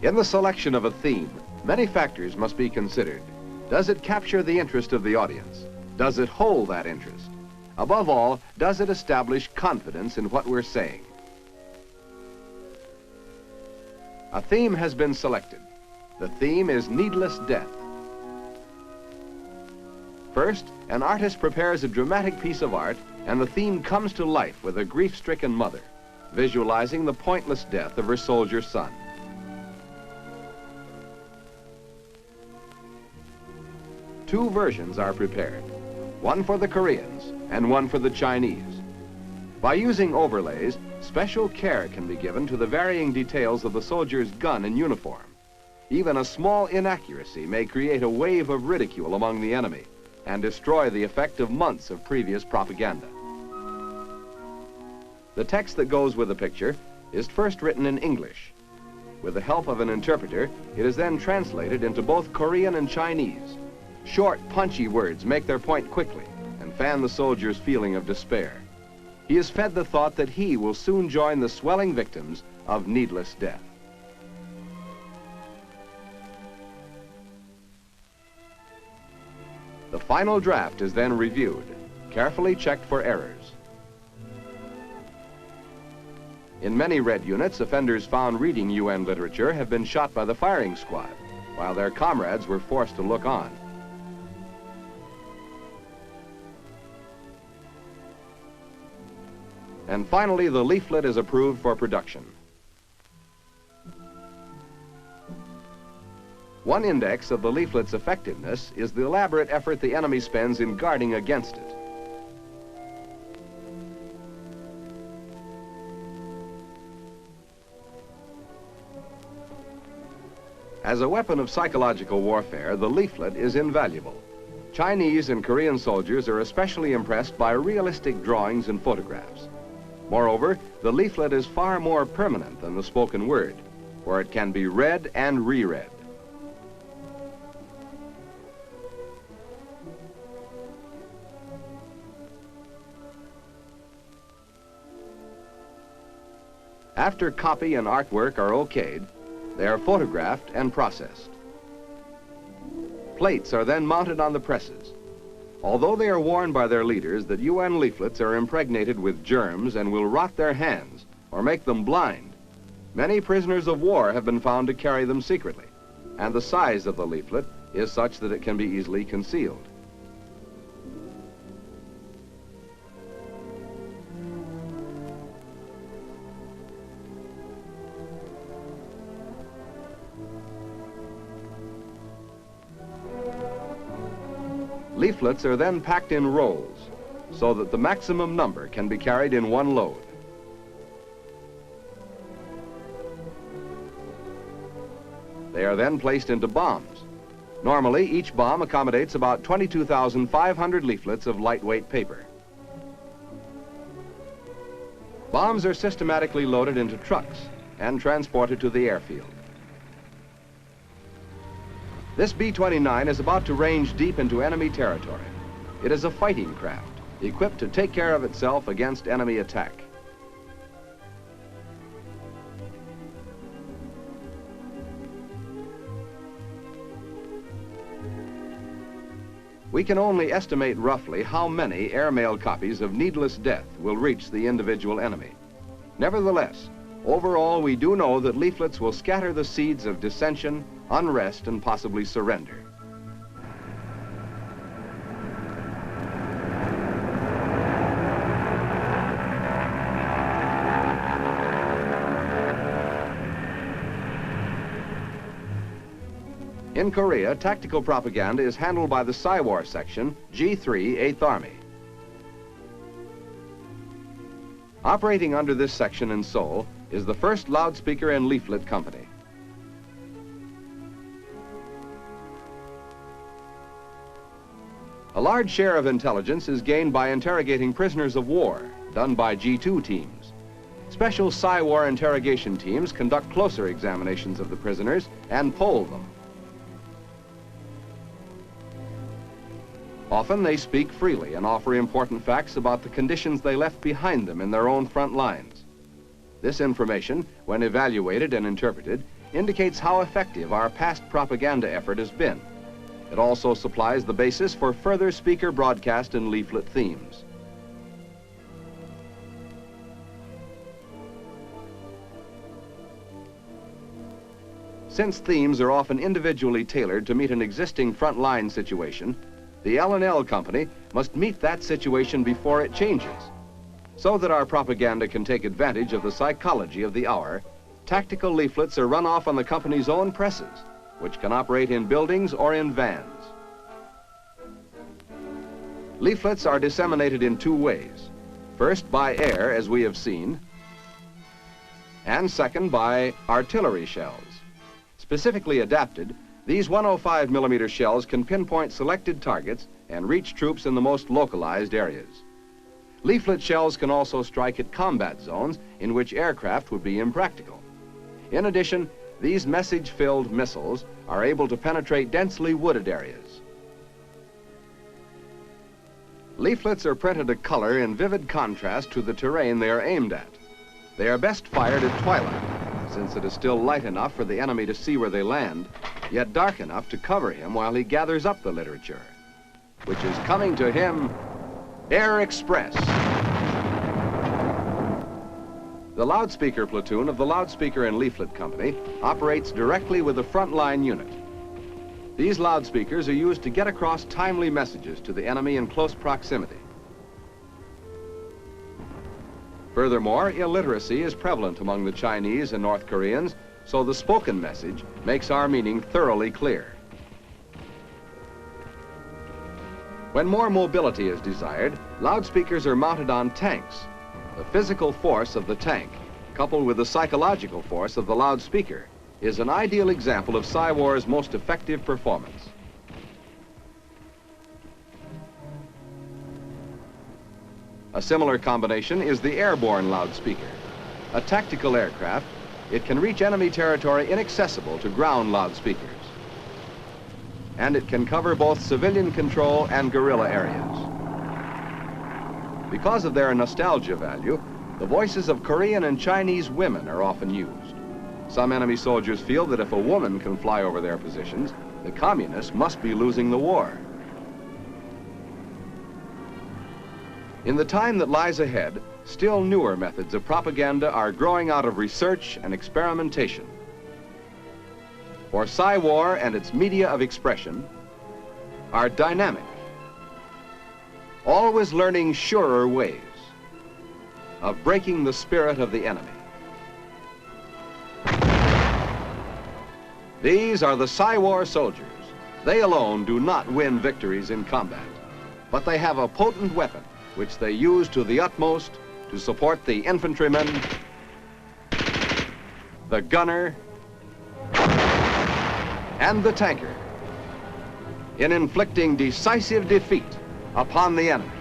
In the selection of a theme, many factors must be considered. Does it capture the interest of the audience? Does it hold that interest? Above all, does it establish confidence in what we're saying? A theme has been selected. The theme is needless death. First, an artist prepares a dramatic piece of art, and the theme comes to life with a grief-stricken mother, visualizing the pointless death of her soldier son. Two versions are prepared, one for the Koreans and one for the Chinese. By using overlays, special care can be given to the varying details of the soldier's gun and uniform. Even a small inaccuracy may create a wave of ridicule among the enemy and destroy the effect of months of previous propaganda. The text that goes with the picture is first written in English. With the help of an interpreter, it is then translated into both Korean and Chinese. Short, punchy words make their point quickly and fan the soldier's feeling of despair. He is fed the thought that he will soon join the swelling victims of needless death. The final draft is then reviewed, carefully checked for errors. In many Red units, offenders found reading UN literature have been shot by the firing squad, while their comrades were forced to look on. And finally, the leaflet is approved for production. One index of the leaflet's effectiveness is the elaborate effort the enemy spends in guarding against it. As a weapon of psychological warfare, the leaflet is invaluable. Chinese and Korean soldiers are especially impressed by realistic drawings and photographs. Moreover, the leaflet is far more permanent than the spoken word, for it can be read and reread. After copy and artwork are okayed, they are photographed and processed. Plates are then mounted on the presses. Although they are warned by their leaders that UN leaflets are impregnated with germs and will rot their hands or make them blind, many prisoners of war have been found to carry them secretly, and the size of the leaflet is such that it can be easily concealed. Leaflets are then packed in rolls so that the maximum number can be carried in one load. They are then placed into bombs. Normally, each bomb accommodates about 22,500 leaflets of lightweight paper. Bombs are systematically loaded into trucks and transported to the airfield. This B-29 is about to range deep into enemy territory. It is a fighting craft, equipped to take care of itself against enemy attack. We can only estimate roughly how many airmail copies of needless death will reach the individual enemy. Nevertheless, overall, we do know that leaflets will scatter the seeds of dissension, unrest, and possibly surrender. In Korea, tactical propaganda is handled by the PSYWAR section, G3, 8th Army. Operating under this section in Seoul is the first loudspeaker and leaflet company. A large share of intelligence is gained by interrogating prisoners of war, done by G2 teams. Special PSYWAR interrogation teams conduct closer examinations of the prisoners and poll them. Often they speak freely and offer important facts about the conditions they left behind them in their own front lines. This information, when evaluated and interpreted, indicates how effective our past propaganda effort has been. It also supplies the basis for further speaker broadcast and leaflet themes. Since themes are often individually tailored to meet an existing frontline situation, the L&L company must meet that situation before it changes. So that our propaganda can take advantage of the psychology of the hour, tactical leaflets are run off on the company's own presses, which can operate in buildings or in vans. Leaflets are disseminated in two ways. First, by air, as we have seen, and second, by artillery shells. Specifically adapted, these 105 millimeter shells can pinpoint selected targets and reach troops in the most localized areas. Leaflet shells can also strike at combat zones in which aircraft would be impractical. In addition, these message-filled missiles are able to penetrate densely wooded areas. Leaflets are printed a color in vivid contrast to the terrain they are aimed at. They are best fired at twilight, since it is still light enough for the enemy to see where they land, yet dark enough to cover him while he gathers up the literature, which is coming to him Air Express. The loudspeaker platoon of the Loudspeaker and Leaflet Company operates directly with the frontline unit. These loudspeakers are used to get across timely messages to the enemy in close proximity. Furthermore, illiteracy is prevalent among the Chinese and North Koreans, so the spoken message makes our meaning thoroughly clear. When more mobility is desired, loudspeakers are mounted on tanks. The physical force of the tank, coupled with the psychological force of the loudspeaker, is an ideal example of PSYWAR's most effective performance. A similar combination is the airborne loudspeaker. A tactical aircraft, it can reach enemy territory inaccessible to ground loudspeakers. And it can cover both civilian control and guerrilla areas. Because of their nostalgia value, the voices of Korean and Chinese women are often used. Some enemy soldiers feel that if a woman can fly over their positions, the communists must be losing the war. In the time that lies ahead, still newer methods of propaganda are growing out of research and experimentation. For PSYWAR and its media of expression are dynamic, always learning surer ways of breaking the spirit of the enemy. These are the PSYWAR soldiers. They alone do not win victories in combat, but they have a potent weapon which they use to the utmost to support the infantryman, the gunner, and the tanker in inflicting decisive defeat upon the enemy.